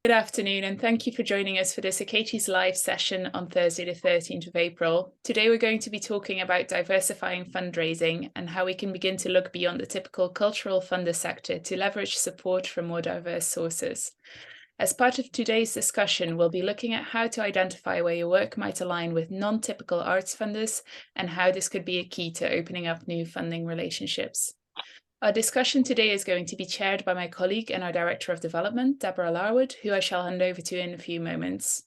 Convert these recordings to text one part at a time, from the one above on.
Good afternoon, and thank you for joining us for this Achates live session on Thursday, the 13th of April. Today, we're going to be talking about diversifying fundraising and how we can begin to look beyond the typical cultural funder sector to leverage support from more diverse sources. As part of today's discussion, we'll be looking at how to identify where your work might align with non-typical arts funders and how this could be a key to opening up new funding relationships. Our discussion today is going to be chaired by my colleague and our Director of Development, Deborah Larwood, who I shall hand over to in a few moments.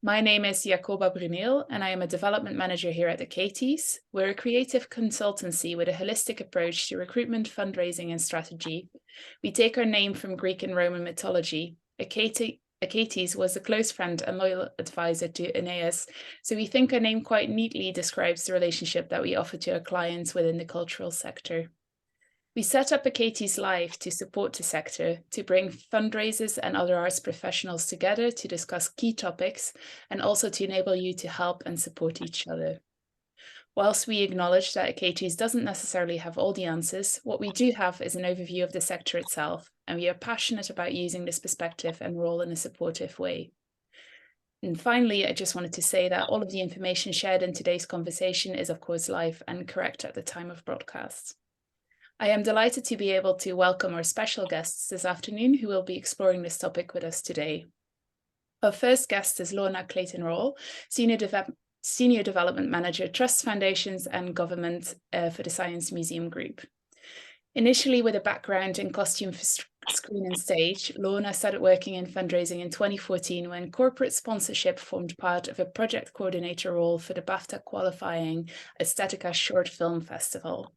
My name is Jacoba Bruneel, and I am a Development Manager here at Achates. We're a creative consultancy with a holistic approach to recruitment, fundraising, and strategy. We take our name from Greek and Roman mythology. Achates was a close friend and loyal advisor to Aeneas, so we think our name quite neatly describes the relationship that we offer to our clients within the cultural sector. We set up Achates Live to support the sector, to bring fundraisers and other arts professionals together to discuss key topics, and also to enable you to help and support each other. Whilst we acknowledge that Achates doesn't necessarily have all the answers, what we do have is an overview of the sector itself, and we are passionate about using this perspective and role in a supportive way. And finally, I just wanted to say that all of the information shared in today's conversation is, of course, live and correct at the time of broadcast. I am delighted to be able to welcome our special guests this afternoon who will be exploring this topic with us today. Our first guest is Lorna Clayton-Rawle, Senior Development Manager, Trusts, Foundations and Government for the Science Museum Group. Initially with a background in costume for screen and stage, Lorna started working in fundraising in 2014 when corporate sponsorship formed part of a project coordinator role for the BAFTA qualifying Aesthetica Short Film Festival.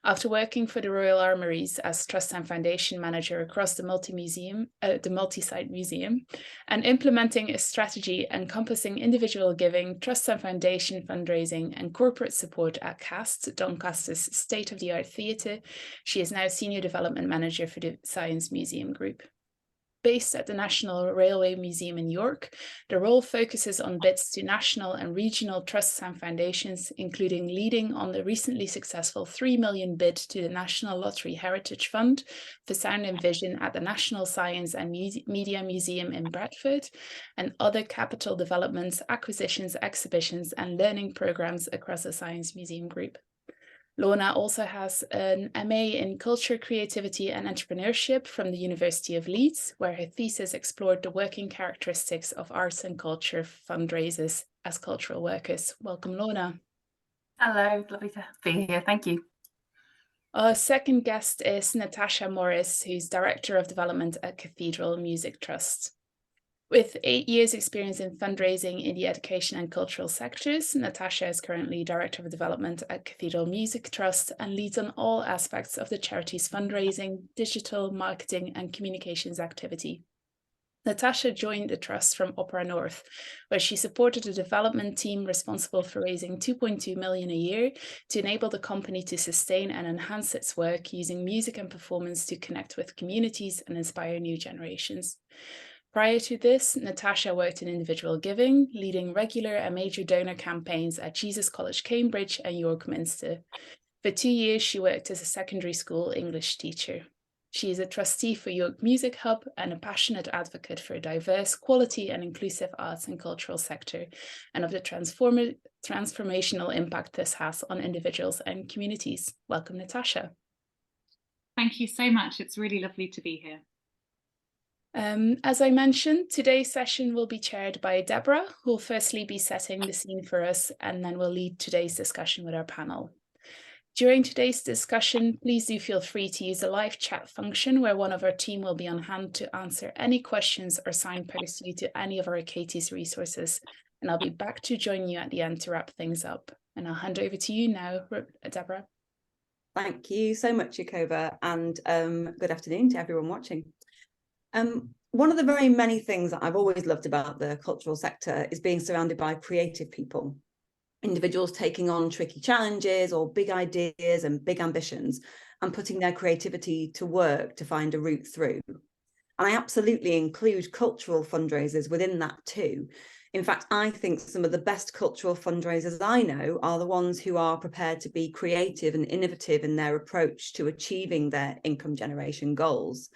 After working for the Royal Armouries as Trust and Foundation Manager across the multi-site museum, and implementing a strategy encompassing individual giving, Trust and Foundation fundraising, and corporate support at CAST, Doncaster's state-of-the-art theatre, she is now Senior Development Manager for the Science Museum Group. Based at the National Railway Museum in York, the role focuses on bids to national and regional trusts and foundations, including leading on the recently successful £3 million bid to the National Lottery Heritage Fund for Sound and Vision at the National Science and Media Museum in Bradford, and other capital developments, acquisitions, exhibitions, and learning programs across the Science Museum Group. Lorna also has an MA in Culture, Creativity and Entrepreneurship from the University of Leeds, where her thesis explored the working characteristics of arts and culture fundraisers as cultural workers. Welcome, Lorna. Hello, lovely to be here. Thank you. Our second guest is Natasha Morris, who's Director of Development at Cathedral Music Trust. With 8 years' experience in fundraising in the education and cultural sectors, Natasha is currently Director of Development at Cathedral Music Trust and leads on all aspects of the charity's fundraising, digital, marketing and communications activity. Natasha joined the trust from Opera North, where she supported a development team responsible for raising $2.2 million a year to enable the company to sustain and enhance its work using music and performance to connect with communities and inspire new generations. Prior to this, Natasha worked in individual giving, leading regular and major donor campaigns at Jesus College, Cambridge and York Minster. For 2 years, she worked as a secondary school English teacher. She is a trustee for York Music Hub and a passionate advocate for a diverse, quality and inclusive arts and cultural sector, and of the transformational impact this has on individuals and communities. Welcome, Natasha. Thank you so much. It's really lovely to be here. As I mentioned, today's session will be chaired by Deborah, who will firstly be setting the scene for us, and then we'll lead today's discussion with our panel. During today's discussion, please do feel free to use the live chat function where one of our team will be on hand to answer any questions or signpost you to any of our Achates resources. And I'll be back to join you at the end to wrap things up. And I'll hand over to you now, Deborah. Thank you so much, Jacoba, and good afternoon to everyone watching. One of the very many things that I've always loved about the cultural sector is being surrounded by creative people, individuals taking on tricky challenges or big ideas and big ambitions and putting their creativity to work to find a route through. And I absolutely include cultural fundraisers within that too. In fact, I think some of the best cultural fundraisers I know are the ones who are prepared to be creative and innovative in their approach to achieving their income generation goals.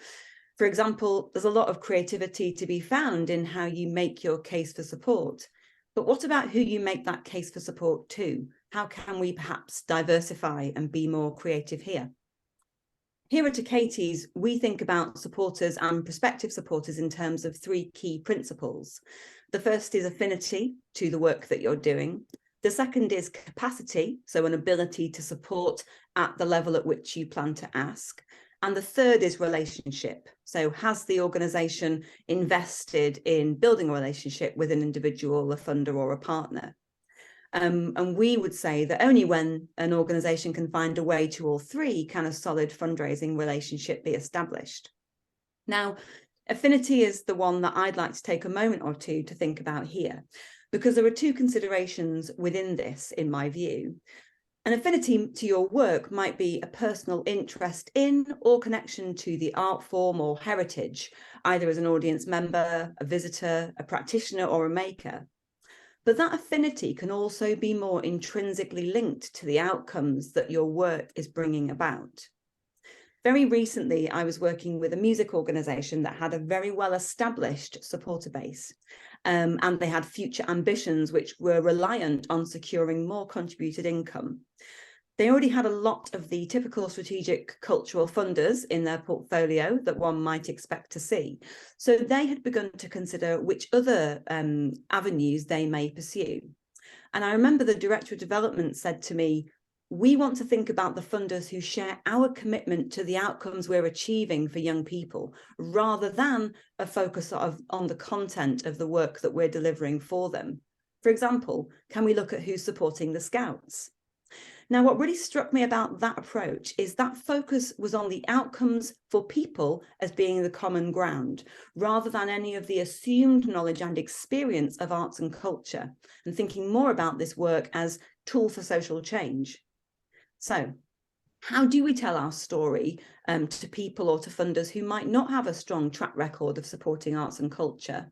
For example, there's a lot of creativity to be found in how you make your case for support. But what about who you make that case for support to? How can we perhaps diversify and be more creative here? Here at Achates, we think about supporters and prospective supporters in terms of three key principles. The first is affinity to the work that you're doing. The second is capacity, so an ability to support at the level at which you plan to ask. And the third is relationship. So has the organisation invested in building a relationship with an individual, a funder or a partner? And we would say that only when an organisation can find a way to all three can a solid fundraising relationship be established. Now, affinity is the one that I'd like to take a moment or two to think about here, because there are two considerations within this, in my view. An affinity to your work might be a personal interest in or connection to the art form or heritage, either as an audience member, a visitor, a practitioner, or a maker. But that affinity can also be more intrinsically linked to the outcomes that your work is bringing about. Very recently, I was working with a music organisation that had a very well-established supporter base, and they had future ambitions which were reliant on securing more contributed income. They already had a lot of the typical strategic cultural funders in their portfolio that one might expect to see. So they had begun to consider which other avenues they may pursue. And I remember the director of development said to me, we want to think about the funders who share our commitment to the outcomes we're achieving for young people, rather than a focus on the content of the work that we're delivering for them. For example, can we look at who's supporting the Scouts? Now, what really struck me about that approach is that focus was on the outcomes for people as being the common ground, rather than any of the assumed knowledge and experience of arts and culture, and thinking more about this work as tool for social change. So how do we tell our story to people or to funders who might not have a strong track record of supporting arts and culture?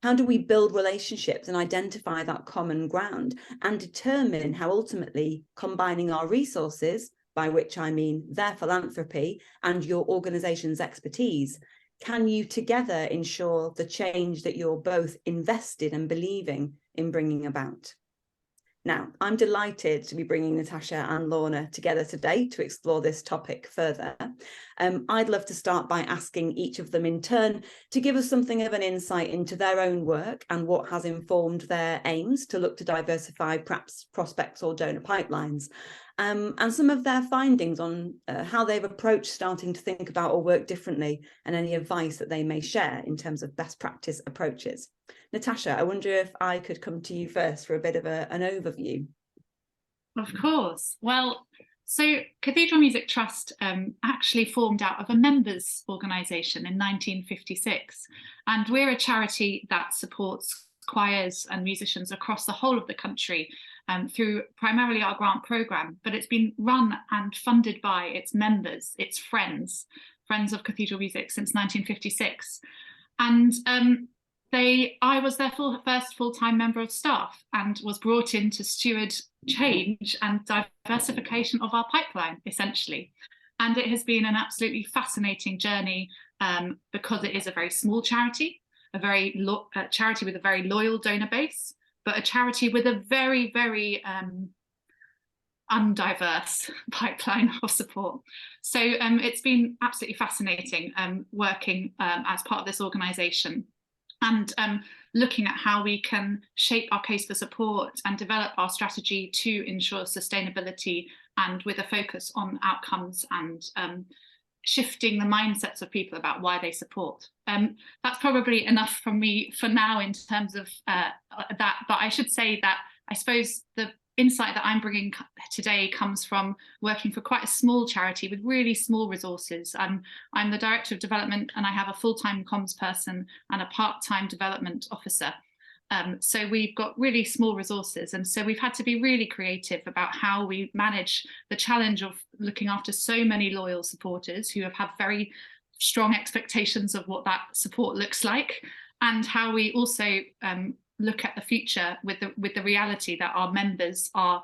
How do we build relationships and identify that common ground and determine how ultimately combining our resources, by which I mean their philanthropy and your organisation's expertise, can you together ensure the change that you're both invested and believing in bringing about? Now, I'm delighted to be bringing Natasha and Lorna together today to explore this topic further. I'd love to start by asking each of them in turn to give us something of an insight into their own work and what has informed their aims to look to diversify perhaps prospects or donor pipelines, and some of their findings on how they've approached starting to think about or work differently, and any advice that they may share in terms of best practice approaches. Natasha, I wonder if I could come to you first for a bit of an overview. Of course. Well, so Cathedral Music Trust actually formed out of a members' organisation in 1956, and we're a charity that supports choirs and musicians across the whole of the country through primarily our grant programme, but it's been run and funded by its members, its friends of Cathedral Music since 1956. And I was their first full-time member of staff and was brought in to steward change and diversification of our pipeline, essentially. And it has been an absolutely fascinating journey because it is a very small charity, a charity with a very loyal donor base, but a charity with a very, very undiverse pipeline of support. So it's been absolutely fascinating working as part of this organisation and looking at how we can shape our case for support and develop our strategy to ensure sustainability, and with a focus on outcomes and shifting the mindsets of people about why they support. That's probably enough from me for now in terms of that, but I should say that I suppose the insight that I'm bringing today comes from working for quite a small charity with really small resources. I'm the director of development, and I have a full-time comms person and a part-time development officer. So we've got really small resources, and so we've had to be really creative about how we manage the challenge of looking after so many loyal supporters who have had very strong expectations of what that support looks like, and how we also look at the future with the reality that our members are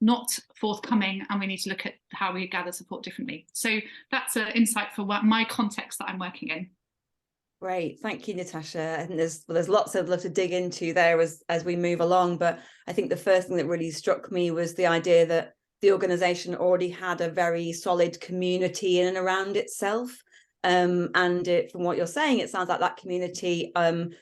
not forthcoming, and we need to look at how we gather support differently. So that's an insight for my context that I'm working in. Great, thank you, Natasha. And there's lots I'd love to dig into there as we move along. But I think the first thing that really struck me was the idea that the organisation already had a very solid community in and around itself. And from what you're saying, it sounds like that community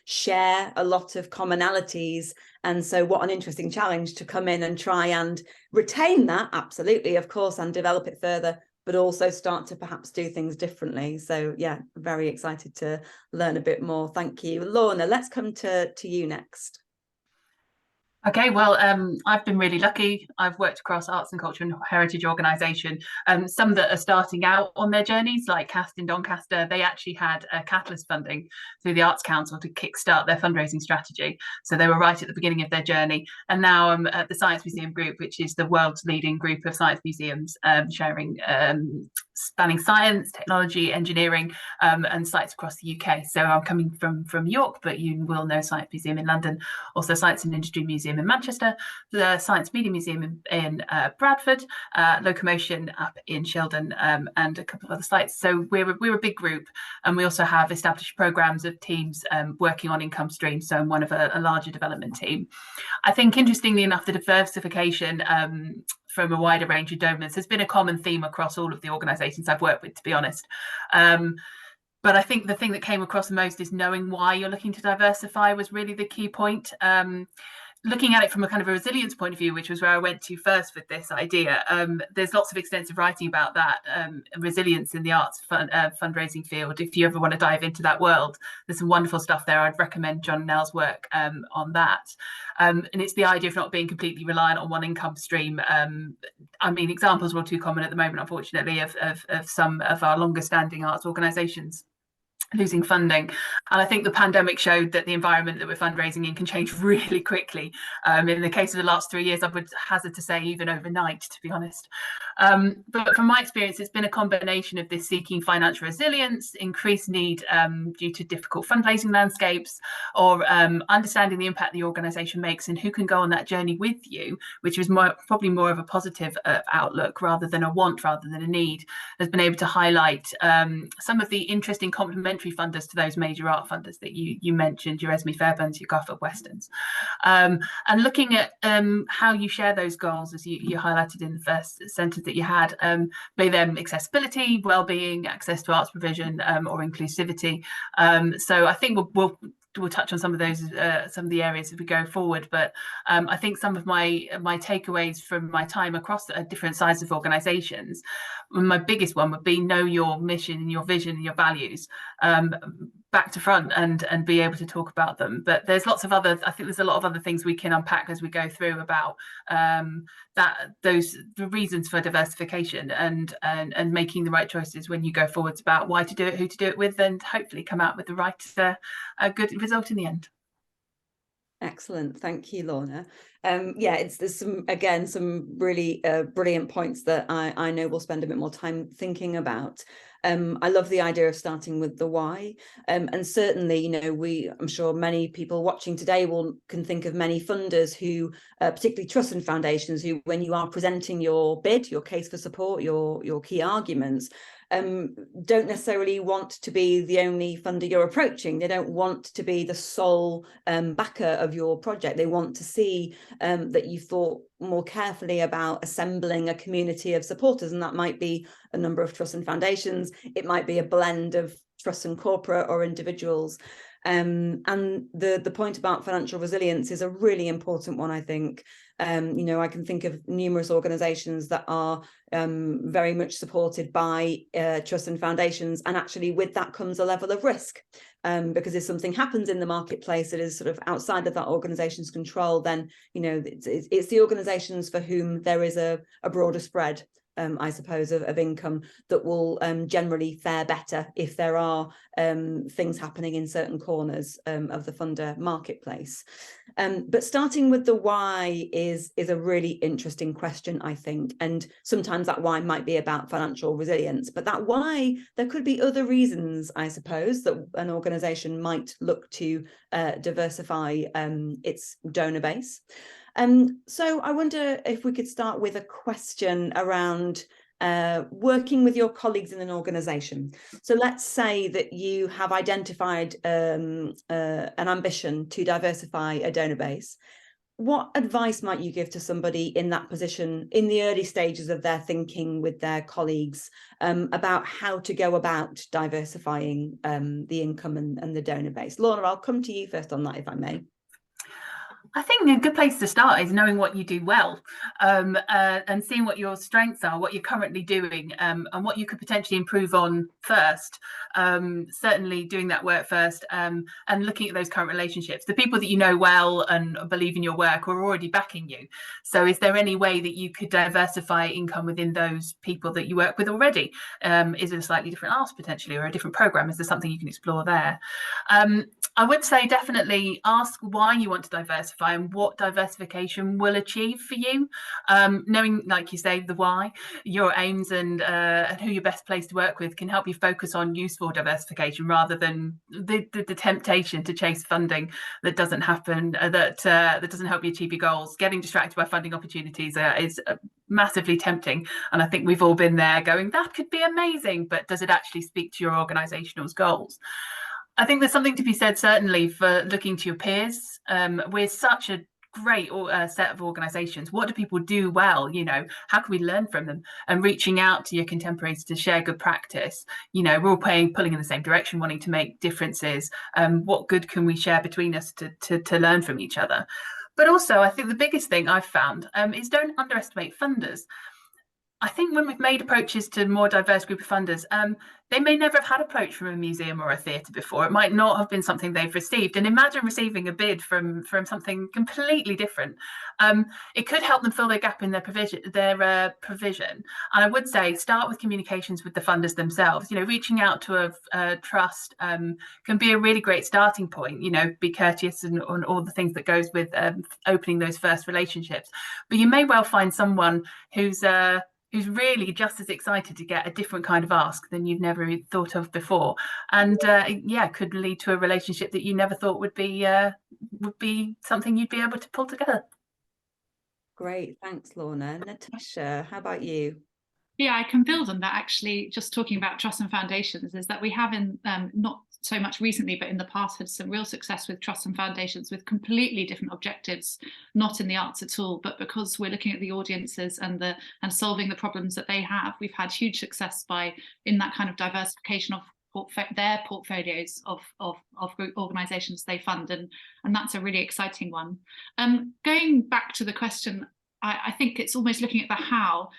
share a lot of commonalities. And so what an interesting challenge to come in and try and retain that, absolutely, of course, and develop it further, but also start to perhaps do things differently. So yeah, very excited to learn a bit more. Thank you. Lorna, let's come to you next. Okay, well, I've been really lucky. I've worked across arts and culture and heritage organisation. Some that are starting out on their journeys, like Cast in Doncaster, they actually had a catalyst funding through the Arts Council to kickstart their fundraising strategy. So they were right at the beginning of their journey. And now I'm at the Science Museum Group, which is the world's leading group of science museums, sharing spanning science, technology, engineering, and sites across the UK. So I'm coming from York, but you will know Science Museum in London, also Science and Industry Museum in Manchester, the Science Media Museum in Bradford, Locomotion up in Shildon, and a couple of other sites. So we're a big group, and we also have established programs of teams working on income streams. So I'm one of a larger development team. I think, interestingly enough, the diversification from a wider range of donors has been a common theme across all of the organisations I've worked with, to be honest. But I think the thing that came across the most is knowing why you're looking to diversify was really the key point. Looking at it from a kind of a resilience point of view, which was where I went to first with this idea, there's lots of extensive writing about that, resilience in the arts fundraising field. If you ever want to dive into that world, there's some wonderful stuff there. I'd recommend John Nell's work on that. And it's the idea of not being completely reliant on one income stream. I mean, examples are all too common at the moment, unfortunately, of some of our longer standing arts organisations losing funding. And I think the pandemic showed that the environment that we're fundraising in can change really quickly. In the case of the last 3 years, I would hazard to say even overnight, to be honest. But from my experience, it's been a combination of this seeking financial resilience, increased need due to difficult fundraising landscapes, or understanding the impact the organisation makes and who can go on that journey with you, which was probably more of a positive outlook rather than a want, rather than a need, has been able to highlight some of the interesting complementary funders to those major art funders that you mentioned, your Esme Fairbairns, your Garfield Westerns, and looking at how you share those goals, as you highlighted in the first sentence that you had, be them accessibility, well-being, access to arts provision, or inclusivity. So I think we'll touch on some of those, some of the areas as we go forward. But I think some of my takeaways from my time across different sizes of organisations, my biggest one would be know your mission and your vision and your values back to front, and be able to talk about them. But there's lots of other, I think there's a lot of other things we can unpack as we go through about the reasons for diversification and making the right choices when you go forwards about why to do it, who to do it with, and hopefully come out with the right good result in the end. Excellent, thank you, Lorna. Yeah, there's some really brilliant points that I know we'll spend a bit more time thinking about. I love the idea of starting with the why, and certainly, you know, I'm sure many people watching today can think of many funders who, particularly trusts and foundations, who, when you are presenting your bid, your case for support, your key arguments, don't necessarily want to be the only funder you're approaching. They don't want to be the sole backer of your project. They want to see that you thought more carefully about assembling a community of supporters, and that might be a number of trusts and foundations. It might be a blend of trusts and corporate or individuals. And the point about financial resilience is a really important one, I think. You know, I can think of numerous organisations that are very much supported by trusts and foundations, and actually with that comes a level of risk, because if something happens in the marketplace that is sort of outside of that organisation's control, then, you know, it's the organisations for whom there is a broader spread, I suppose, of income that will generally fare better if there are things happening in certain corners of the funder marketplace. But starting with the why is a really interesting question, I think, and sometimes that why might be about financial resilience, but that why, there could be other reasons, I suppose, that an organisation might look to diversify its donor base. So I wonder if we could start with a question around working with your colleagues in an organisation. So let's say that you have identified an ambition to diversify a donor base. What advice might you give to somebody in that position in the early stages of their thinking with their colleagues about how to go about diversifying the income and the donor base? Lorna, I'll come to you first on that, if I may. I think a good place to start is knowing what you do well, and seeing what your strengths are, what you're currently doing, and what you could potentially improve on first. Certainly doing that work first, and looking at those current relationships. The people that you know well and believe in your work are already backing you. So is there any way that you could diversify income within those people that you work with already? Is it a slightly different ask potentially, or a different program? Is there something you can explore there? I would say definitely ask why you want to diversify and what diversification will achieve for you. Knowing, like you say, the why, your aims, and who you're best placed to work with can help you focus on useful diversification rather than the temptation to chase funding that doesn't happen, that doesn't help you achieve your goals. Getting distracted by funding opportunities is massively tempting, and I think we've all been there going, that could be amazing, but does it actually speak to your organisation's goals? I think there's something to be said, certainly, for looking to your peers. We're such a great set of organisations. What do people do well? You know, how can we learn from them? And reaching out to your contemporaries to share good practice. You know, we're all pulling in the same direction, wanting to make differences. What good can we share between us to learn from each other? But also, I think the biggest thing I've found is don't underestimate funders. I think when we've made approaches to a more diverse group of funders, they may never have had approach from a museum or a theatre before. It might not have been something they've received. And imagine receiving a bid from something completely different. It could help them fill their gap in their provision. And I would say start with communications with the funders themselves. You know, reaching out to a trust can be a really great starting point. You know, be courteous and all the things that goes with opening those first relationships. But you may well find someone who's really just as excited to get a different kind of ask than you've never thought of before, and could lead to a relationship that you never thought would be something you'd be able to pull together. Great, thanks, Lorna. Natasha, how about you? Yeah, I can build on that, actually. Just talking about trusts and foundations, is that we have not so much recently, but in the past had some real success with trusts and foundations with completely different objectives, not in the arts at all, but because we're looking at the audiences and solving the problems that they have, we've had huge success in that kind of diversification of their portfolios of organisations they fund, and that's a really exciting one. Going back to the question, I think it's almost looking at the how.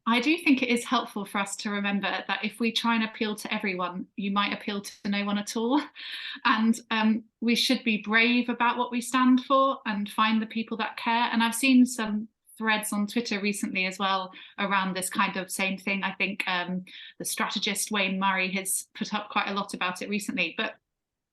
I do think it is helpful for us to remember that if we try and appeal to everyone, you might appeal to no one at all. And we should be brave about what we stand for and find the people that care. And I've seen some threads on Twitter recently as well around this kind of same thing. I think the strategist Wayne Murray has put up quite a lot about it recently. But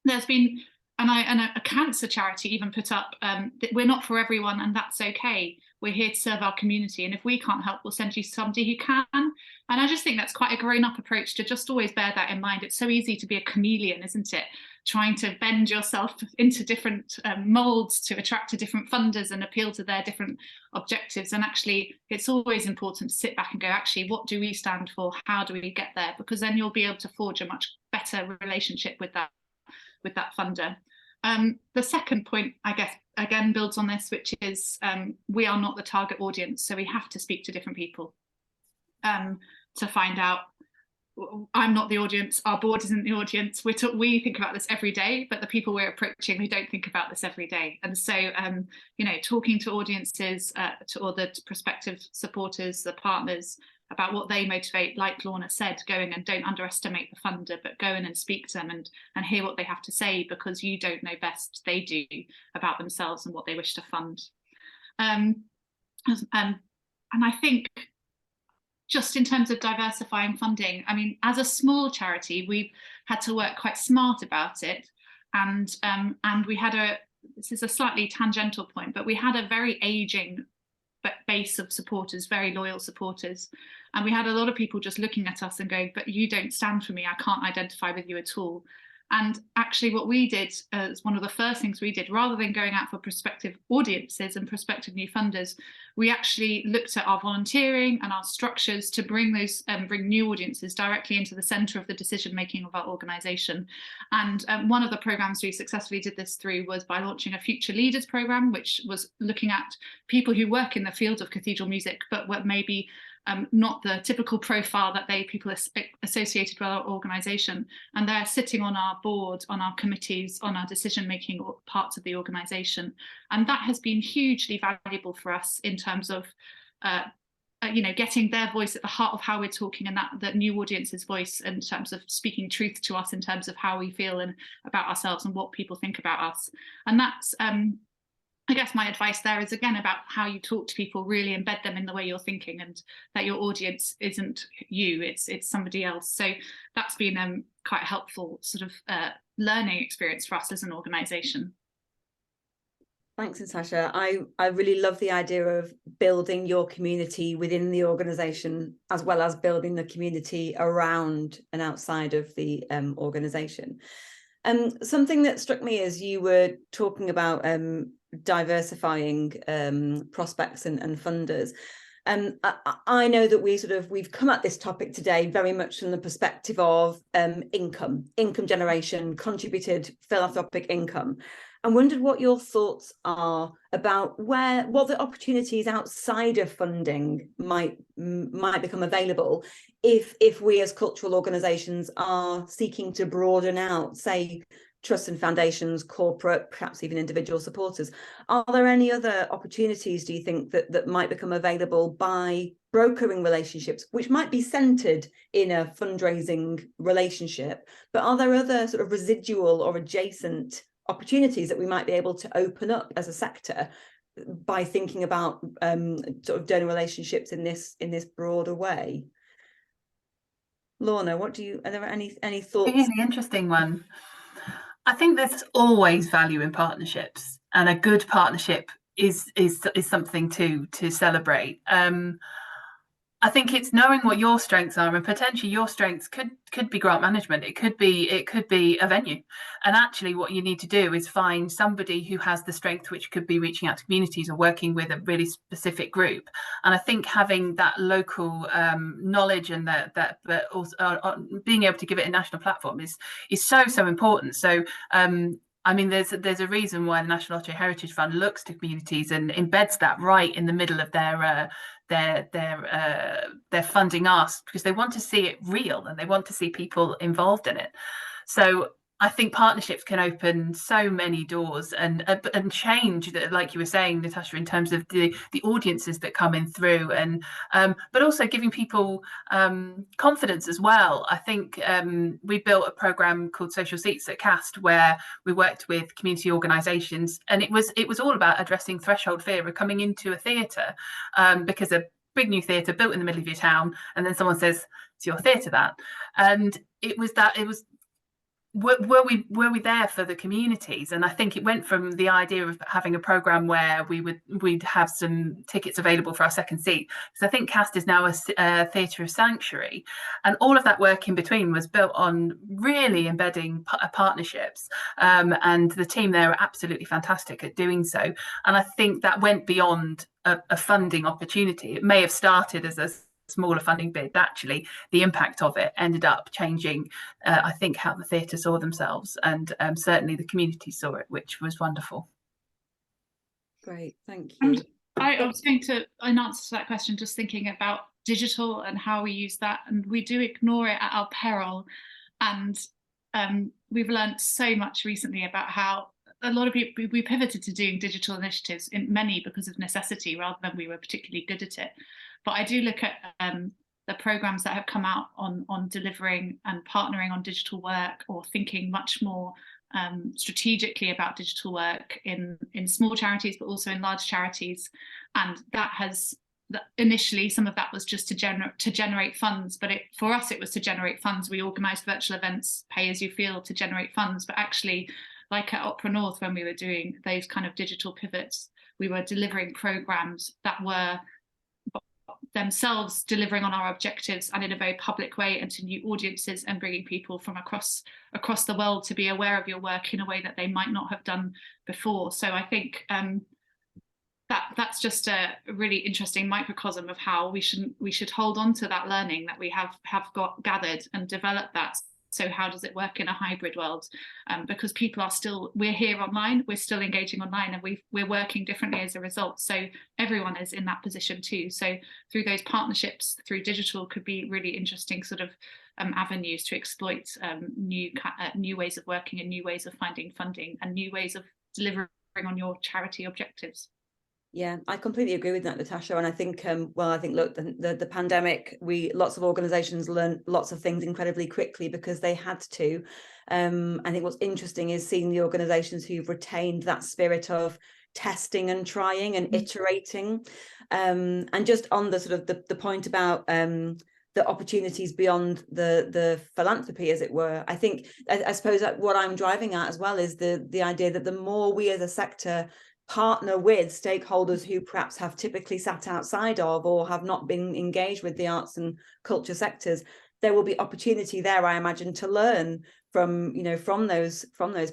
there's been, and a cancer charity even put up, that we're not for everyone, and that's okay. We're here to serve our community, and if we can't help, we'll send you somebody who can. And I just think that's quite a grown-up approach to just always bear that in mind. It's so easy to be a chameleon, isn't it? Trying to bend yourself into different molds to attract to different funders and appeal to their different objectives. And actually, it's always important to sit back and go, actually, what do we stand for? How do we get there? Because then you'll be able to forge a much better relationship with that funder. The second point, I guess, again, builds on this, which is we are not the target audience. So we have to speak to different people to find out. I'm not the audience, our board isn't the audience. We think about this every day, but the people we're approaching, we don't think about this every day. And so, talking to audiences, to all the prospective supporters, the partners, about what they motivate, like Lorna said, go in and don't underestimate the funder, but go in and speak to them and hear what they have to say, because you don't know best, they do, about themselves and what they wish to fund. And I think, just in terms of diversifying funding, I mean, as a small charity, we've had to work quite smart about it. And we had this is a slightly tangential point, but we had a very aging base of supporters, very loyal supporters. And we had a lot of people just looking at us and going, but you don't stand for me, I can't identify with you at all. And actually what we did as one of the first things we did, rather than going out for prospective audiences and prospective new funders, we actually looked at our volunteering and our structures to bring new audiences directly into the centre of the decision making of our organisation. And one of the programmes we successfully did this through was by launching a Future Leaders programme, which was looking at people who work in the field of cathedral music, but were maybe not the typical profile that people associated with our organisation, and they're sitting on our board, on our committees, on our decision-making parts of the organisation, and that has been hugely valuable for us in terms of getting their voice at the heart of how we're talking, and that new audience's voice in terms of speaking truth to us in terms of how we feel and about ourselves and what people think about us. And that's I guess my advice there is again about how you talk to people, really embed them in the way you're thinking, and that your audience isn't you, it's somebody else. So that's been quite a helpful sort of learning experience for us as an organisation. Thanks, Natasha. I really love the idea of building your community within the organisation, as well as building the community around and outside of the organisation. Something that struck me as you were talking about diversifying prospects and funders. I know that we've come at this topic today very much from the perspective of income generation, contributed philanthropic income, and wondered what your thoughts are about what the opportunities outside of funding might become available if we as cultural organisations are seeking to broaden out, say, trusts and foundations, corporate, perhaps even individual supporters. Are there any other opportunities, do you think, that might become available by brokering relationships, which might be centred in a fundraising relationship, but are there other sort of residual or adjacent opportunities that we might be able to open up as a sector by thinking about sort of donor relationships in this broader way? Lorna, are there any thoughts? Really interesting one. I think there's always value in partnerships, and a good partnership is something to celebrate. I think it's knowing what your strengths are, and potentially your strengths could be grant management. It could be a venue, and actually what you need to do is find somebody who has the strength, which could be reaching out to communities or working with a really specific group. And I think having that local knowledge and that also being able to give it a national platform is so important. So I mean, there's a reason why the National Lottery Heritage Fund looks to communities and embeds that right in the middle of their funding ask, because they want to see it real and they want to see people involved in it. So I think partnerships can open so many doors and change, like you were saying, Natasha, in terms of the audiences that come in through, and but also giving people confidence as well. I think we built a programme called Social Seats at CAST, where we worked with community organisations, and it was all about addressing threshold fear of coming into a theatre, because a big new theatre built in the middle of your town, and then someone says, "It's your theatre, that," and it was were we there for the communities? And I think it went from the idea of having a programme where we'd have some tickets available for our second seat, because I think CAST is now a theatre of sanctuary, and all of that work in between was built on really embedding partnerships, and the team there are absolutely fantastic at doing so. And I think that went beyond a funding opportunity. It may have started as a smaller funding bid, but actually the impact of it ended up changing, I think, how the theatre saw themselves, and certainly the community saw it, which was wonderful. Great, thank you. I was going to, in answer to that question, just thinking about digital and how we use that, and we do ignore it at our peril. And we've learned so much recently about how a lot of people, we pivoted to doing digital initiatives, in many because of necessity rather than we were particularly good at it. But I do look at the programmes that have come out on delivering and partnering on digital work, or thinking much more strategically about digital work in small charities, but also in large charities. And initially some of that was just to generate funds, but for us it was to generate funds. We organised virtual events, pay as you feel, to generate funds. But actually, like at Opera North, when we were doing those kind of digital pivots, we were delivering programmes that were themselves delivering on our objectives and in a very public way, and to new audiences, and bringing people from across the world to be aware of your work in a way that they might not have done before. So I think that's just a really interesting microcosm of how we should hold on to that learning that we have got gathered and develop that. So how does it work in a hybrid world? Because people are still, we're here online, we're still engaging online, and we're working differently as a result. So everyone is in that position too. So through those partnerships, through digital, could be really interesting sort of avenues to exploit new ways of working, and new ways of finding funding, and new ways of delivering on your charity objectives. Yeah, I completely agree with that, Natasha. And I think, look, the pandemic, lots of organisations learned lots of things incredibly quickly because they had to. I think what's interesting is seeing the organisations who've retained that spirit of testing and trying and iterating. And just on the sort of the point about the opportunities beyond the philanthropy, as it were, I think, I suppose that what I'm driving at as well is the idea that the more we as a sector partner with stakeholders who perhaps have typically sat outside of or have not been engaged with the arts and culture sectors, there will be opportunity there, I imagine, to learn from those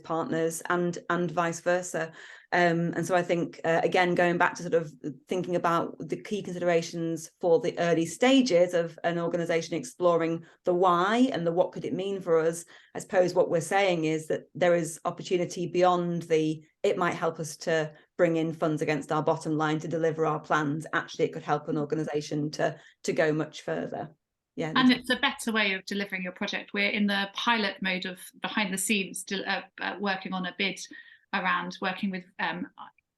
partners and vice versa. And so I think, again, going back to sort of thinking about the key considerations for the early stages of an organisation exploring the why and the what could it mean for us, I suppose what we're saying is that there is opportunity beyond it might help us to bring in funds against our bottom line to deliver our plans. Actually, it could help an organisation to go much further. Yeah, and it's a better way of delivering your project. We're in the pilot mode of behind the scenes, working on a bid around working with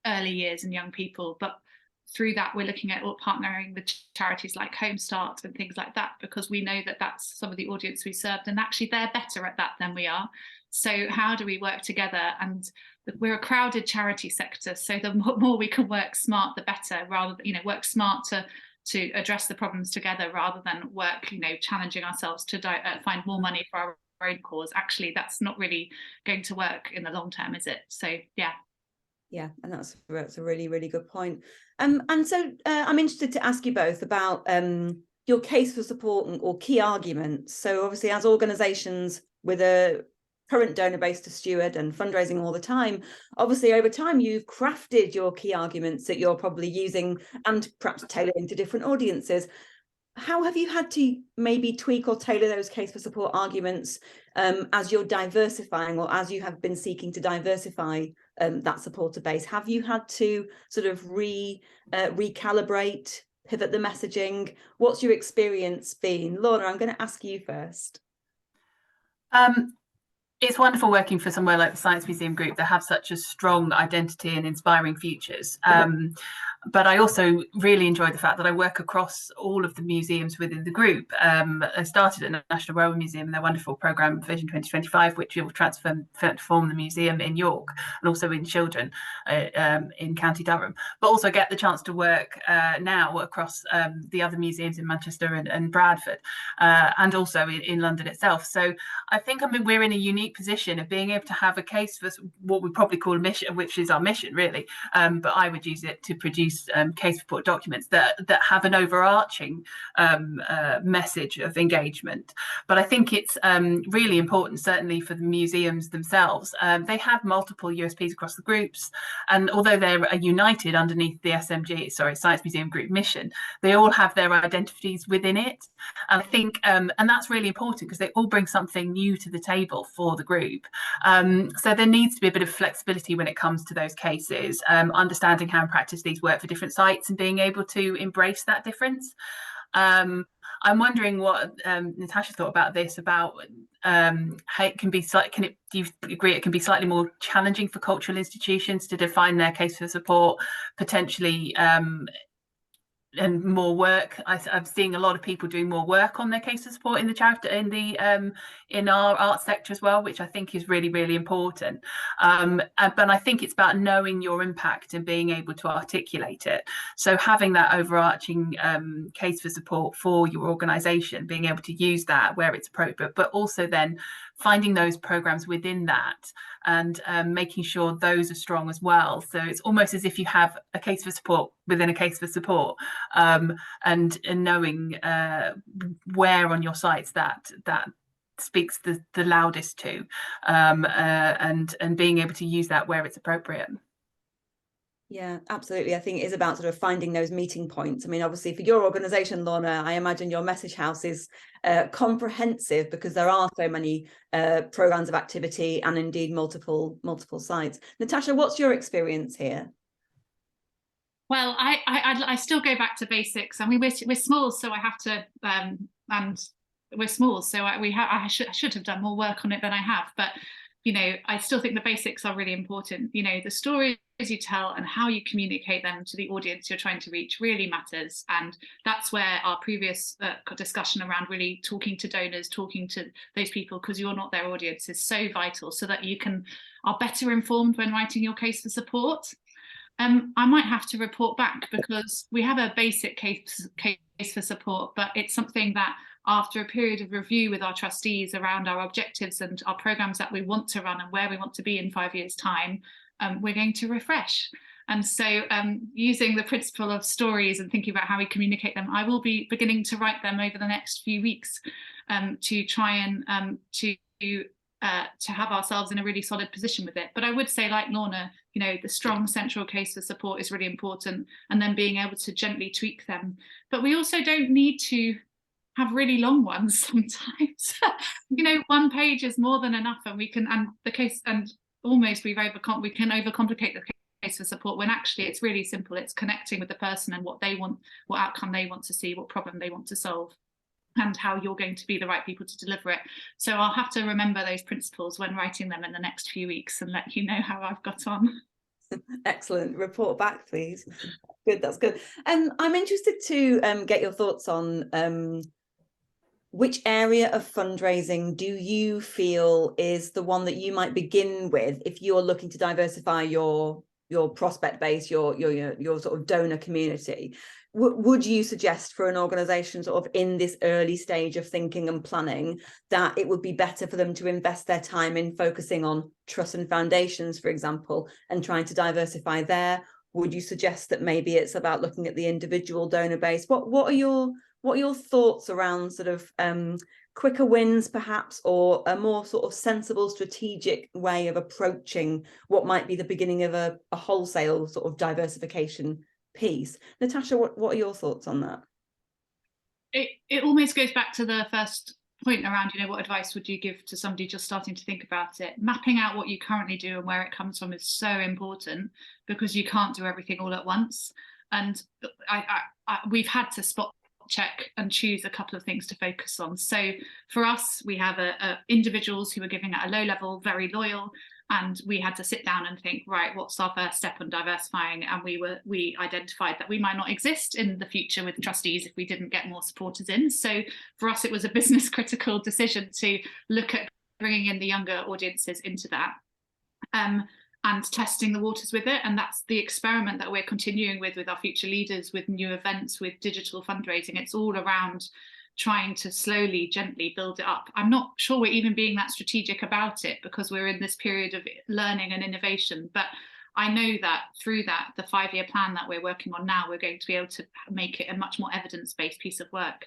early years and young people. But through that, we're looking at partnering with charities like Home Start and things like that, because we know that that's some of the audience we served, and actually they're better at that than we are. So how do we work together? And we're a crowded charity sector, so the more we can work smart, the better. Rather, work smart to address the problems together, rather than work, challenging ourselves to find more money for our own cause. Actually, that's not really going to work in the long term, is it? So yeah, and that's a really, really good point. And so I'm interested to ask you both about your case for support or key arguments. So obviously, as organisations with a current donor base to steward and fundraising all the time, obviously over time you've crafted your key arguments that you're probably using and perhaps tailoring to different audiences. How have you had to maybe tweak or tailor those case for support arguments as you're diversifying, or as you have been seeking to diversify that supporter base? Have you had to sort of recalibrate, pivot the messaging? What's your experience been? Lorna, I'm going to ask you first. It's wonderful working for somewhere like the Science Museum Group that have such a strong identity and inspiring futures. But I also really enjoy the fact that I work across all of the museums within the group. I started at the National Railway Museum and their wonderful programme Vision 2025, which will transform the museum in York and also in Children in County Durham. But also get the chance to work now across the other museums in Manchester and Bradford, and also in London itself. So I think we're in a unique position of being able to have a case for what we probably call a mission, which is our mission really, but I would use it to produce case report documents that have an overarching message of engagement. But I think it's really important, certainly for the museums themselves. They have multiple USPs across the groups, and although they're united underneath the Science Museum Group mission, they all have their identities within it. And I think, and that's really important because they all bring something new to the table for the group. So there needs to be a bit of flexibility when it comes to those cases, understanding how in practice these work for different sites and being able to embrace that difference. I'm wondering what Natasha thought about this, about how it can be do you agree it can be slightly more challenging for cultural institutions to define their case for support, potentially and more work? I'm seeing a lot of people doing more work on their case of support in the charity, in our arts sector as well, which I think is really, really important. But I think it's about knowing your impact and being able to articulate it. So having that overarching case for support for your organisation, being able to use that where it's appropriate, but also then finding those programs within that and making sure those are strong as well. So it's almost as if you have a case for support within a case for support, and knowing where on your sites that speaks the loudest to, and being able to use that where it's appropriate. Yeah, absolutely. I think it is about sort of finding those meeting points. I mean, obviously for your organisation, Lorna, I imagine your message house is comprehensive, because there are so many programmes of activity and indeed multiple sites. Natasha, what's your experience here? Well, I still go back to basics. I mean, we're small, so I have to, and we're small, so I should have done more work on it than I have. But you know, I still think the basics are really important. You know, the stories you tell and how you communicate them to the audience you're trying to reach really matters. And that's where our previous discussion around really talking to donors, talking to those people because you're not their audience, is so vital, so that you are better informed when writing your case for support. I might have to report back, because we have a basic case for support, but it's something that after a period of review with our trustees around our objectives and our programs that we want to run and where we want to be in 5 years' time, we're going to refresh. And so using the principle of stories and thinking about how we communicate them, I will be beginning to write them over the next few weeks, to try and to have ourselves in a really solid position with it. But I would say, like Lorna, you know, the strong central case for support is really important, and then being able to gently tweak them. But we also don't need to have really long ones sometimes. You know, 1 page is more than enough, and we can, and the case, and almost we can overcomplicate the case for support, when actually it's really simple. It's connecting with the person and what they want, what outcome they want to see, what problem they want to solve, and how you're going to be the right people to deliver it. So I'll have to remember those principles when writing them in the next few weeks and let you know how I've got on. Excellent. Report back, please. Good, that's good. I'm interested to get your thoughts on which area of fundraising do you feel is the one that you might begin with if you're looking to diversify your prospect base, your sort of donor community? Would you suggest for an organisation sort of in this early stage of thinking and planning that it would be better for them to invest their time in focusing on trusts and foundations, for example, and trying to diversify there? Would you suggest that maybe it's about looking at the individual donor base? What are your thoughts around sort of quicker wins, perhaps, or a more sort of sensible, strategic way of approaching what might be the beginning of a wholesale sort of diversification piece? Natasha, what are your thoughts on that? It almost goes back to the first point around, you know, what advice would you give to somebody just starting to think about it? Mapping out what you currently do and where it comes from is so important, because you can't do everything all at once. And we've had to spot check and choose a couple of things to focus on. So for us, we have individuals who are giving at a low level, very loyal, and we had to sit down and think, right, what's our first step on diversifying? And we identified that we might not exist in the future with trustees if we didn't get more supporters in. So for us, it was a business critical decision to look at bringing in the younger audiences into that. And testing the waters with it. And that's the experiment that we're continuing with our future leaders, with new events, with digital fundraising. It's all around trying to slowly, gently build it up. I'm not sure we're even being that strategic about it, because we're in this period of learning and innovation. But I know that through that, the 5-year plan that we're working on now, we're going to be able to make it a much more evidence-based piece of work.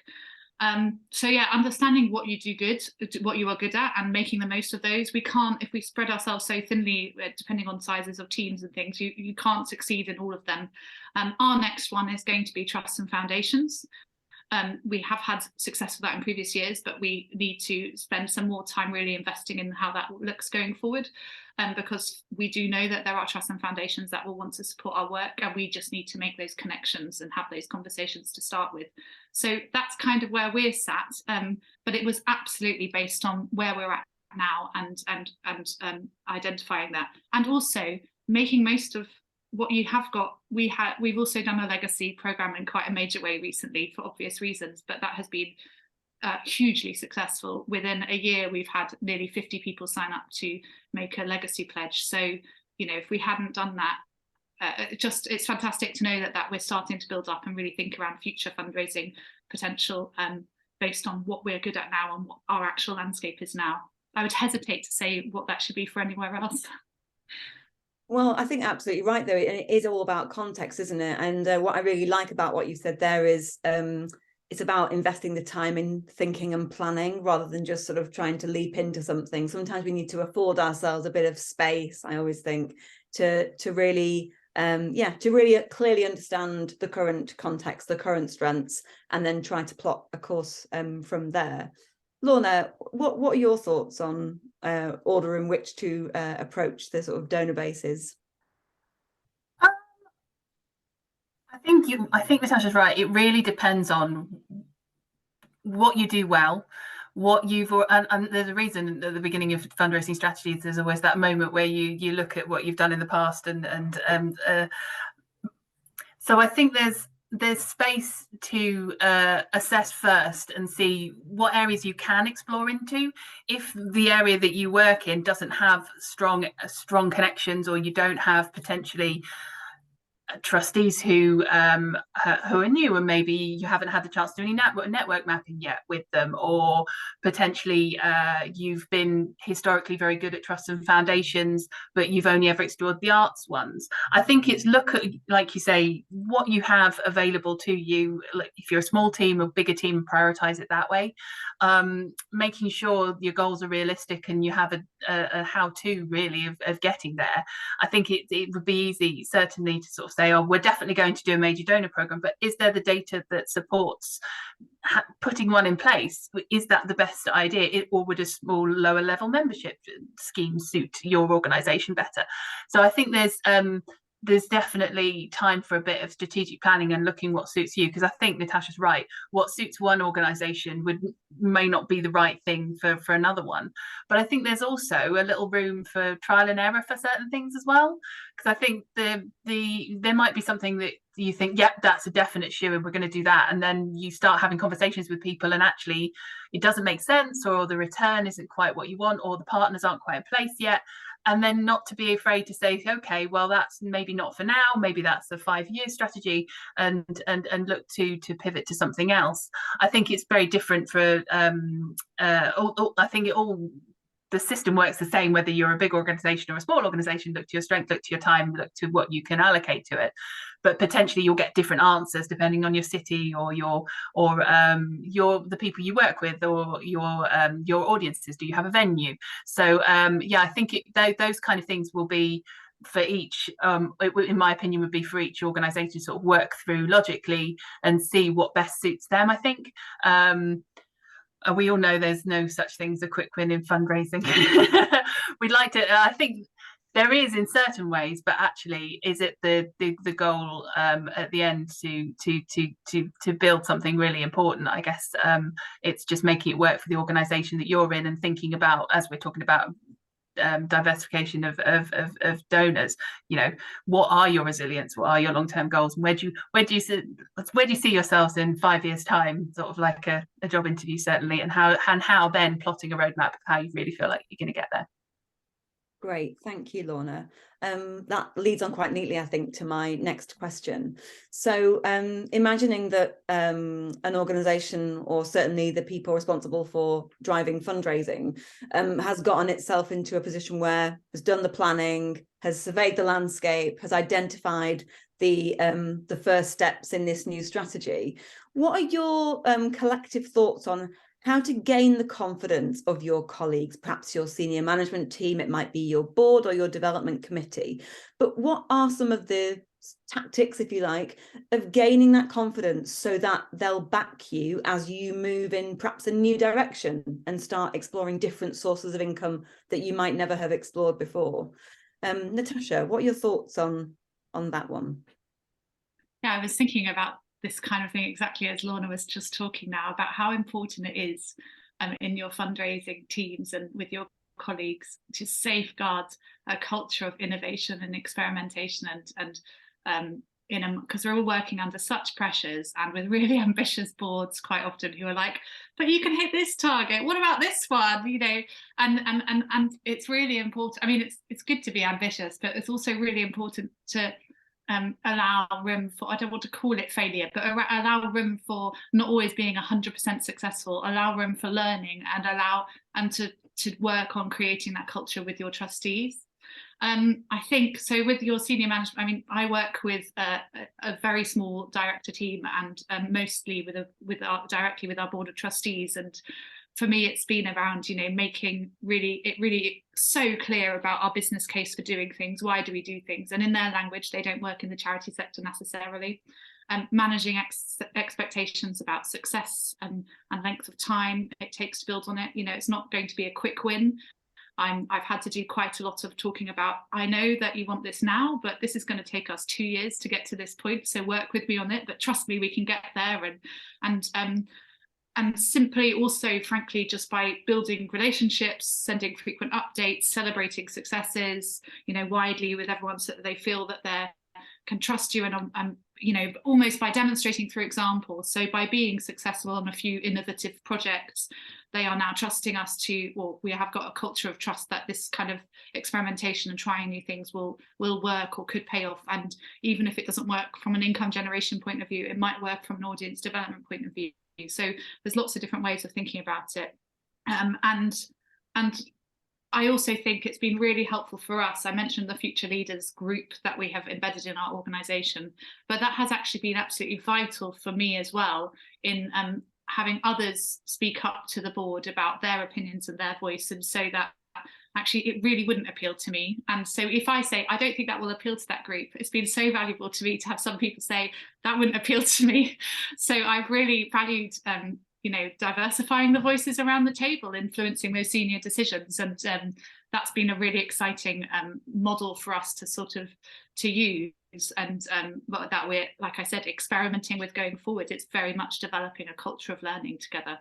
So yeah, understanding what you do good, what you are good at, and making the most of those. We can't, if we spread ourselves so thinly, depending on sizes of teams and things, you can't succeed in all of them. Our next one is going to be trusts and foundations. We have had success with that in previous years, but we need to spend some more time really investing in how that looks going forward, because we do know that there are trusts and foundations that will want to support our work, and we just need to make those connections and have those conversations to start with. So that's kind of where we're sat, but it was absolutely based on where we're at now and identifying that, and also making most of what you have got. We've also done a legacy program in quite a major way recently for obvious reasons, but that has been hugely successful. Within a year, we've had nearly 50 people sign up to make a legacy pledge. So, you know, if we hadn't done that, it's fantastic to know that we're starting to build up and really think around future fundraising potential based on what we're good at now and what our actual landscape is now. I would hesitate to say what that should be for anywhere else. Well, I think absolutely right, though. It is all about context, isn't it? And what I really like about what you said there is it's about investing the time in thinking and planning rather than just sort of trying to leap into something. Sometimes we need to afford ourselves a bit of space, I always think, to really clearly understand the current context, the current strengths, and then try to plot a course from there. Lorna, what are your thoughts on order in which to approach the sort of donor bases? I think Natasha's right. It really depends on what you do well, what you've and there's a reason at the beginning of fundraising strategies there's always that moment where you look at what you've done in the past so I think there's space to assess first and see what areas you can explore into. If the area that you work in doesn't have strong connections, or you don't have potentially trustees who are new, and maybe you haven't had the chance to do any network mapping yet with them, or potentially you've been historically very good at trusts and foundations but you've only ever explored the arts ones. I think it's look at, like you say, what you have available to you. Like if you're a small team or bigger team, prioritize it that way, making sure your goals are realistic and you have a how-to really of getting there. I think it would be easy certainly to sort of say, oh, we're definitely going to do a major donor program, but is there the data that supports putting one in place? Is that the best idea, or would a small lower level membership scheme suit your organization better? So I think there's definitely time for a bit of strategic planning and looking what suits you, because I think Natasha's right. What suits one organization may not be the right thing for another one. But I think there's also a little room for trial and error for certain things as well, because I think there might be something that you think, yep, that's a definite shoe and we're going to do that, and then you start having conversations with people and actually it doesn't make sense, or the return isn't quite what you want, or the partners aren't quite in place yet. And then not to be afraid to say, okay, well, that's maybe not for now, maybe that's a 5-year strategy, and look to pivot to something else. I think it's very different for I think the system works the same whether you're a big organization or a small organization. Look to your strength, look to your time, look to what you can allocate to it. But potentially you'll get different answers depending on your city or the people you work with, or your audiences. Do you have a venue? So I think those kind of things will be for each, in my opinion, would be for each organization to sort of work through logically and see what best suits them, I think. We all know there's no such thing as a quick win in fundraising. We'd like to, I think there is in certain ways, but actually, is it the goal at the end to build something really important? I guess it's just making it work for the organisation that you're in, and thinking about, as we're talking about diversification of donors, you know, what are your resilience, what are your long-term goals, and where do you see yourselves in 5 years time, sort of like a job interview certainly, and how then plotting a roadmap of how you really feel like you're going to get there. Great, thank you, Lorna. That leads on quite neatly, I think, to my next question. So imagining that an organisation, or certainly the people responsible for driving fundraising, has gotten itself into a position where has done the planning, has surveyed the landscape, has identified the first steps in this new strategy. What are your collective thoughts on how to gain the confidence of your colleagues, perhaps your senior management team, it might be your board or your development committee, but what are some of the tactics, if you like, of gaining that confidence so that they'll back you as you move in perhaps a new direction and start exploring different sources of income that you might never have explored before? Natasha, what are your thoughts on that one? Yeah, I was thinking about this kind of thing exactly as Lorna was just talking now, about how important it is in your fundraising teams and with your colleagues to safeguard a culture of innovation and experimentation, and because we're all working under such pressures and with really ambitious boards quite often who are like, but you can hit this target, what about this one, you know, and it's really important. I mean, it's good to be ambitious, but it's also really important to allow room for, I don't want to call it failure, but allow room for not always being 100% successful, allow room for learning, and to work on creating that culture with your trustees. I think so with your senior management, I mean, I work with a very small director team, and mostly directly with our board of trustees. And for me, it's been around, making it really so clear about our business case for doing things. Why do we do things? And in their language, they don't work in the charity sector necessarily. Managing expectations about success and length of time it takes to build on it. It's not going to be a quick win. I've had to do quite a lot of talking about, I know that you want this now, but this is going to take us 2 years to get to this point. So work with me on it, but trust me, we can get there. And simply also, frankly, just by building relationships, sending frequent updates, celebrating successes, widely with everyone so that they feel that they can trust you, and almost by demonstrating through example. So by being successful on a few innovative projects, they are now trusting us we have got a culture of trust that this kind of experimentation and trying new things will work or could pay off. And even if it doesn't work from an income generation point of view, it might work from an audience development point of view. So there's lots of different ways of thinking about it. And I also think it's been really helpful for us. I mentioned the Future Leaders group that we have embedded in our organisation, but that has actually been absolutely vital for me as well in having others speak up to the board about their opinions and their voice, and so that actually it really wouldn't appeal to me. And so if I say I don't think that will appeal to that group, it's been so valuable to me to have some people say that wouldn't appeal to me. So I've really valued diversifying the voices around the table, influencing those senior decisions. And that's been a really exciting model for us to use. And that we're, like I said, experimenting with going forward. It's very much developing a culture of learning together.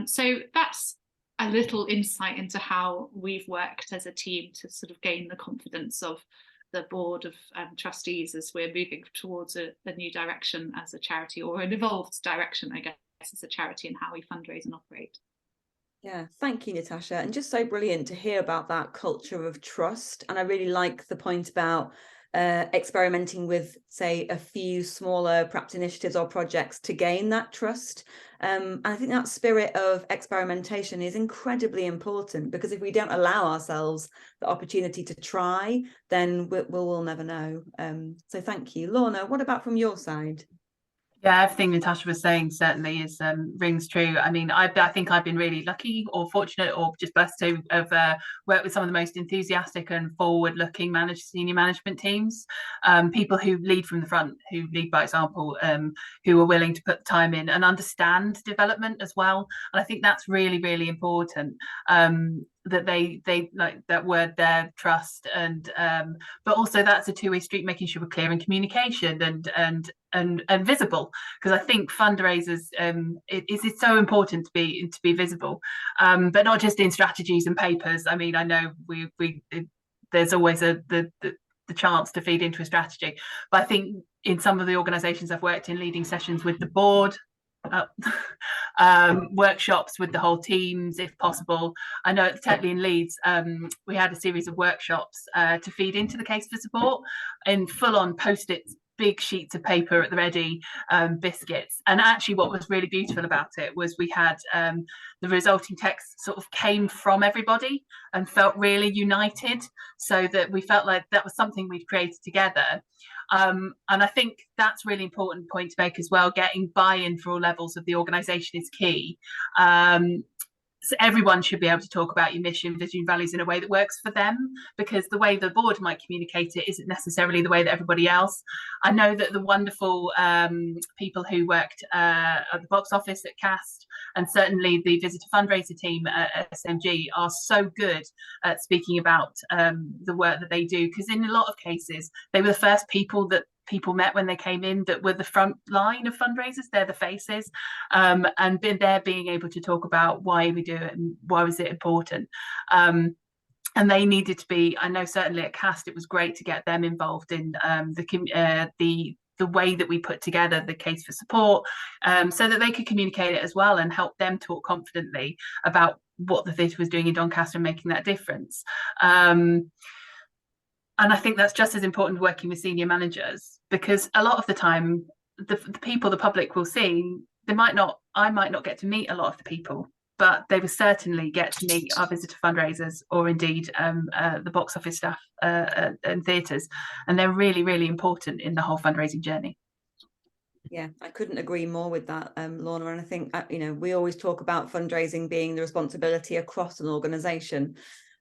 So that's a little insight into how we've worked as a team to sort of gain the confidence of the board of trustees as we're moving towards a new direction as a charity, or an evolved direction, I guess, as a charity, and how we fundraise and operate. Yeah, thank you, Natasha. And just so brilliant to hear about that culture of trust. And I really like the point about experimenting with, say, a few smaller perhaps initiatives or projects to gain that trust. And I think that spirit of experimentation is incredibly important, because if we don't allow ourselves the opportunity to try, then we'll never know. So thank you. Lorna, what about from your side? Yeah, everything Natasha was saying certainly rings true. I mean, I think I've been really lucky or fortunate or just blessed to have worked with some of the most enthusiastic and forward-looking senior management teams, people who lead from the front, who lead by example, who are willing to put the time in and understand development as well. And I think that's really, really important. That they like that word there, trust, and but also that's a two-way street, making sure we're clear in communication and visible, because I think fundraisers it's so important to be visible, but not just in strategies and papers. I mean, I know there's always the chance to feed into a strategy, but I think in some of the organizations I've worked in, leading sessions with the board, workshops with the whole teams if possible. I know at Tetley in Leeds we had a series of workshops to feed into the case for support in full-on post-its, big sheets of paper at the ready, biscuits. And actually what was really beautiful about it was we had the resulting text sort of came from everybody and felt really united, so that we felt like that was something we'd created together. And I think that's a really important point to make as well. Getting buy-in for all levels of the organisation is key. So everyone should be able to talk about your mission, vision, values in a way that works for them, because the way the board might communicate it isn't necessarily the way that everybody else. I know that the wonderful people who worked at the box office at CAST, and certainly the visitor fundraiser team at SMG, are so good at speaking about the work that they do, because in a lot of cases they were the first people that people met when they came in, that were the front line of fundraisers. They're the faces, and they're being able to talk about why we do it and why was it important. And they needed to be, I know certainly at CAST it was great to get them involved in the way that we put together the case for support, so that they could communicate it as well and help them talk confidently about what the theatre was doing in Doncaster and making that difference. And I think that's just as important working with senior managers, because a lot of the time, the people the public will see, I might not get to meet a lot of the people but they will certainly get to meet our visitor fundraisers, or indeed the box office staff and theatres, and they're really, really important in the whole fundraising journey. Yeah, I couldn't agree more with that, Lorna. And I think, we always talk about fundraising being the responsibility across an organisation.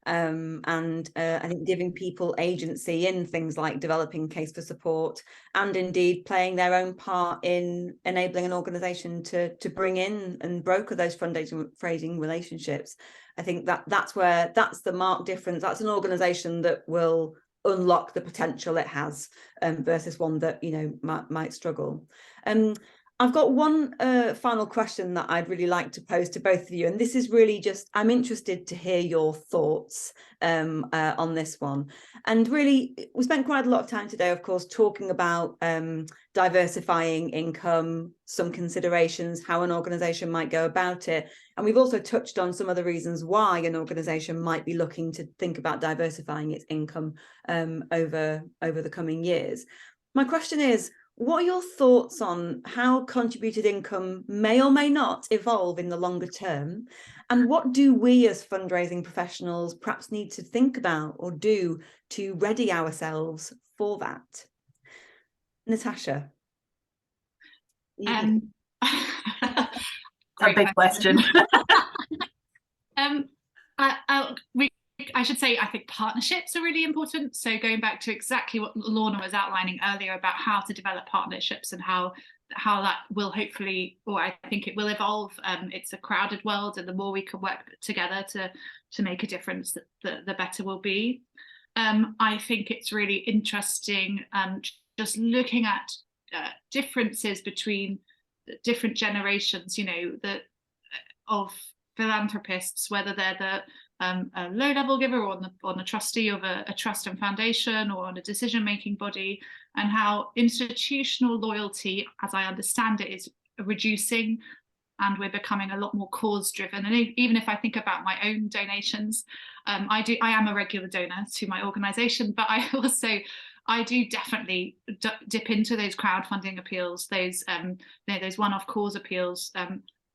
I think giving people agency in things like developing case for support, and indeed playing their own part in enabling an organisation to bring in and broker those fundraising relationships. I think that's the marked difference. That's an organisation that will unlock the potential it has, versus one that might struggle. I've got one final question that I'd really like to pose to both of you, and this is really just, I'm interested to hear your thoughts on this one. And really, we spent quite a lot of time today, of course, talking about diversifying income, some considerations, how an organisation might go about it. And we've also touched on some of the reasons why an organisation might be looking to think about diversifying its income over the coming years. My question is, what are your thoughts on how contributed income may or may not evolve in the longer term? And what do we as fundraising professionals perhaps need to think about or do to ready ourselves for that? Natasha. A big question. I should say, I think partnerships are really important. So going back to exactly what Lorna was outlining earlier about how to develop partnerships and how that will hopefully, or I think it will evolve. It's a crowded world, and the more we can work together to make a difference, the better we'll be. I think it's really interesting just looking at differences between different generations, of philanthropists, whether they're the a low-level giver or on a trustee of a trust and foundation or on a decision-making body, and how institutional loyalty, as I understand it, is reducing, and we're becoming a lot more cause-driven. And even if I think about my own donations, I am a regular donor to my organisation, but I do definitely dip into those crowdfunding appeals, those one-off cause appeals.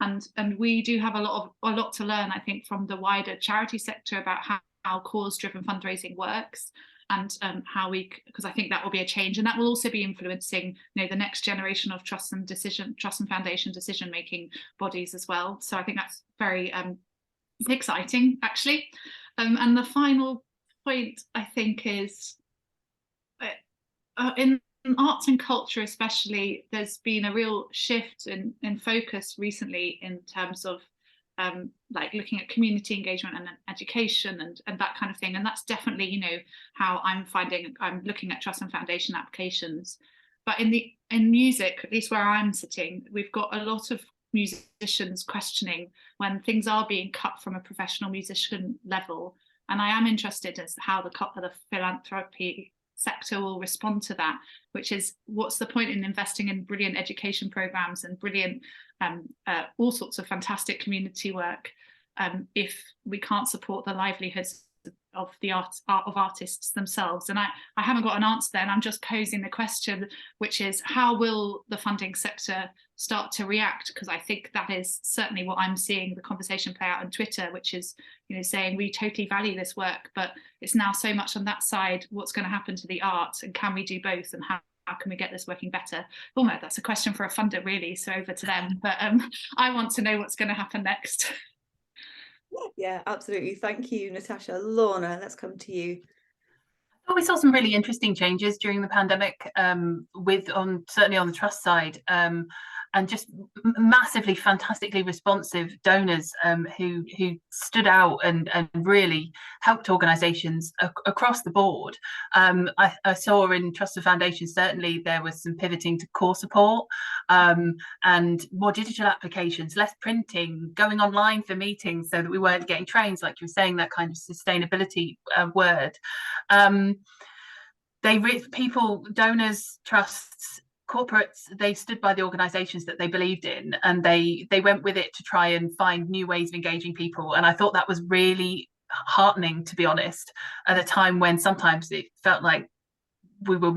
And we do have a lot to learn, I think, from the wider charity sector about how cause-driven fundraising works, and because I think that will be a change, and that will also be influencing the next generation of trust and foundation decision-making bodies as well. So I think that's very exciting, actually. And the final point, I think, is in arts and culture especially, there's been a real shift in focus recently in terms of looking at community engagement and education and that kind of thing. And that's definitely how I'm looking at trust and foundation applications. But in music, at least where I'm sitting, we've got a lot of musicians questioning when things are being cut from a professional musician level. And I am interested as how the philanthropy sector will respond to that, which is, what's the point in investing in brilliant education programs and brilliant all sorts of fantastic community work if we can't support the livelihoods of the artists themselves? And I haven't got an answer there, and I'm just posing the question, which is, how will the funding sector start to react? Because I think that is certainly what I'm seeing the conversation play out on Twitter, which is saying we totally value this work, but it's now so much on that side. What's going to happen to the arts, and can we do both, and how can we get this working better? Oh no, that's a question for a funder really, so over to them. But I want to know what's going to happen next. Yeah, absolutely. Thank you, Natasha. Lorna, let's come to you. Well, we saw some really interesting changes during the pandemic, certainly on the trust side, and just massively, fantastically responsive donors who stood out and really helped organisations across the board. I saw in Trust and Foundation, certainly there was some pivoting to core support and more digital applications, less printing, going online for meetings so that we weren't getting trains, like you were saying, that kind of sustainability word. People, donors, trusts, corporates, they stood by the organisations that they believed in, and they went with it to try and find new ways of engaging people. And I thought that was really heartening, to be honest, at a time when sometimes it felt like we were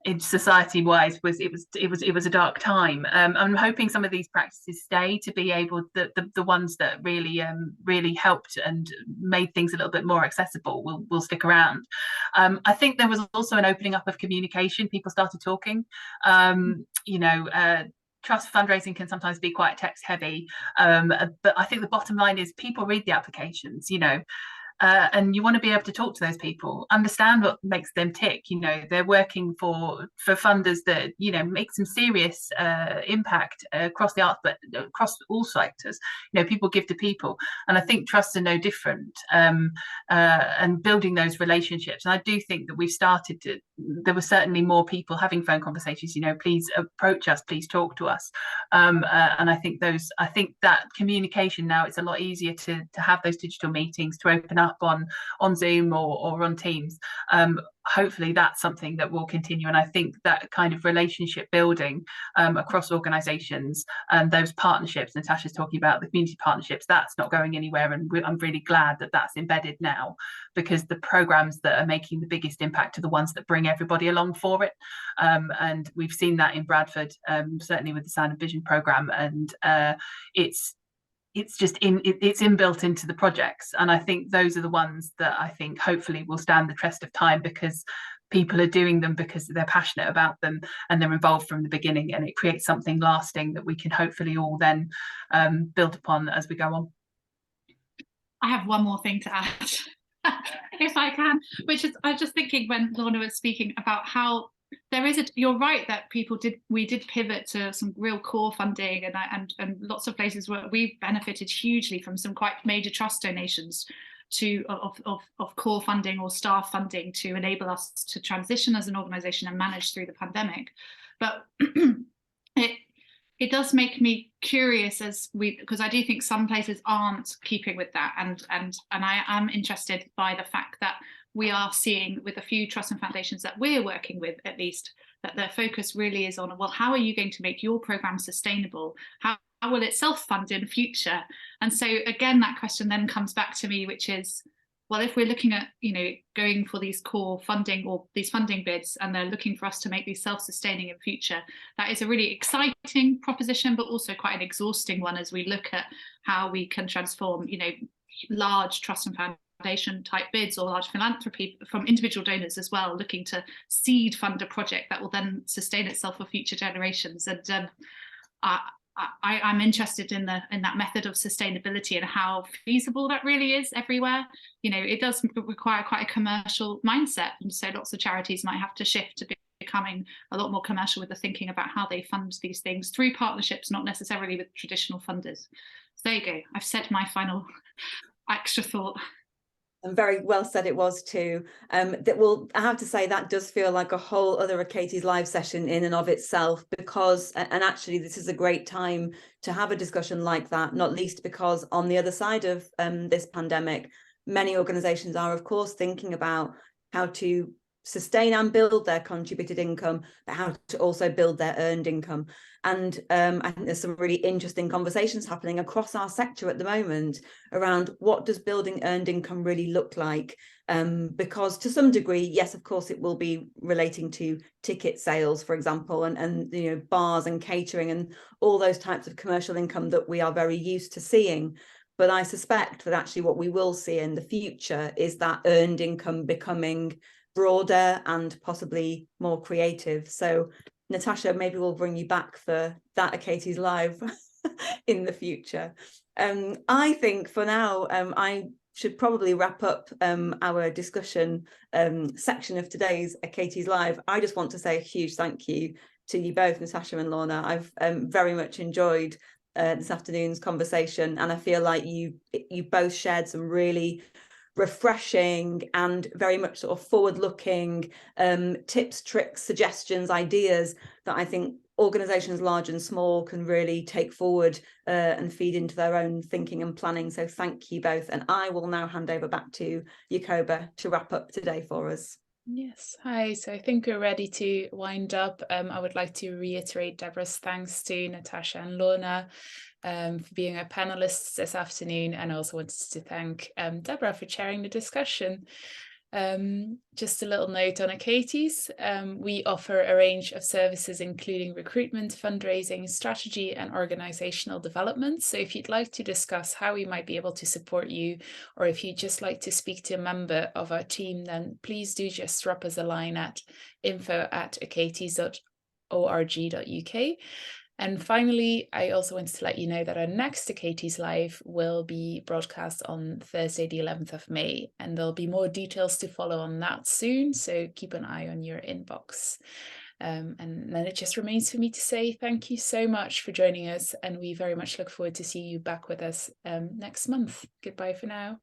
in society wise it was a dark time. I'm hoping some of these practices stay, to be able, the ones that really helped and made things a little bit more accessible will stick around. I think there was also an opening up of communication. People started talking. Trust fundraising can sometimes be quite text heavy, but I think the bottom line is people read the applications, and you want to be able to talk to those people, understand what makes them tick. They're working for funders that make some serious impact across the arts, but across all sectors. People give to people, and I think trusts are no different. And building those relationships, and I do think that we've started to. There were certainly more people having phone conversations. Please approach us, please talk to us, and I think that communication now, it's a lot easier to have those digital meetings, to open up on Zoom or on Teams. Hopefully that's something that will continue, and I think that kind of relationship building across organizations and those partnerships Natasha's talking about, the community partnerships, that's not going anywhere, and I'm really glad that that's embedded now, because the programs that are making the biggest impact are the ones that bring everybody along for it. And we've seen that in Bradford, certainly with the Sound and Vision program, and it's inbuilt into the projects, and I think those are the ones that I think hopefully will stand the test of time, because people are doing them because they're passionate about them and they're involved from the beginning, and it creates something lasting that we can hopefully all then build upon as we go on. I have one more thing to add if I can, which is, I was just thinking when Lorna was speaking about how you're right that we did pivot to some real core funding, and lots of places where we benefited hugely from some quite major trust donations of core funding or staff funding to enable us to transition as an organisation and manage through the pandemic. But it does make me curious, because I do think some places aren't keeping with that, and I am interested by the fact that we are seeing with a few trusts and foundations that we're working with, at least, that their focus really is on, well, how are you going to make your program sustainable? How will it self-fund in future? And so again, that question then comes back to me, which is, well, if we're looking at, going for these core funding or these funding bids, and they're looking for us to make these self-sustaining in future, that is a really exciting proposition, but also quite an exhausting one as we look at how we can transform, large trust and foundation type bids, or large philanthropy from individual donors as well, looking to seed fund a project that will then sustain itself for future generations. And I'm interested in that method of sustainability and how feasible that really is everywhere. It does require quite a commercial mindset, and so lots of charities might have to shift to becoming a lot more commercial with the thinking about how they fund these things through partnerships, not necessarily with traditional funders. So there you go, I've said my final extra thought. And very well said it was too. I have to say that does feel like a whole other Achates live session in and of itself, because, and actually this is a great time to have a discussion like that, not least because on the other side of this pandemic, many organizations are of course thinking about how to sustain and build their contributed income, but how to also build their earned income. And I think there's some really interesting conversations happening across our sector at the moment around what does building earned income really look like? Because to some degree, yes, of course, it will be relating to ticket sales, for example, and bars and catering and all those types of commercial income that we are very used to seeing. But I suspect that actually what we will see in the future is that earned income becoming broader and possibly more creative. So Natasha, maybe we'll bring you back for that Achates Live in the future. I think for now, I should probably wrap up our discussion section of today's Achates Live. I just want to say a huge thank you to you both, Natasha and Lorna. I've very much enjoyed this afternoon's conversation, and I feel like you both shared some really refreshing and very much sort of forward-looking tips, tricks, suggestions, ideas that I think organizations large and small can really take forward and feed into their own thinking and planning. So thank you both. And I will now hand over back to Jacoba to wrap up today for us. Yes, hi. So I think we're ready to wind up. I would like to reiterate Deborah's thanks to Natasha and Lorna for being our panelists this afternoon, and I also wanted to thank Deborah for chairing the discussion. Just a little note on Achates. We offer a range of services including recruitment, fundraising, strategy and organisational development. So if you'd like to discuss how we might be able to support you, or if you'd just like to speak to a member of our team, then please do just drop us a line at info@achates.org.uk. And finally, I also wanted to let you know that our next Achates Live will be broadcast on Thursday, the 11th of May, and there'll be more details to follow on that soon, so keep an eye on your inbox. And then it just remains for me to say thank you so much for joining us, and we very much look forward to seeing you back with us next month. Goodbye for now.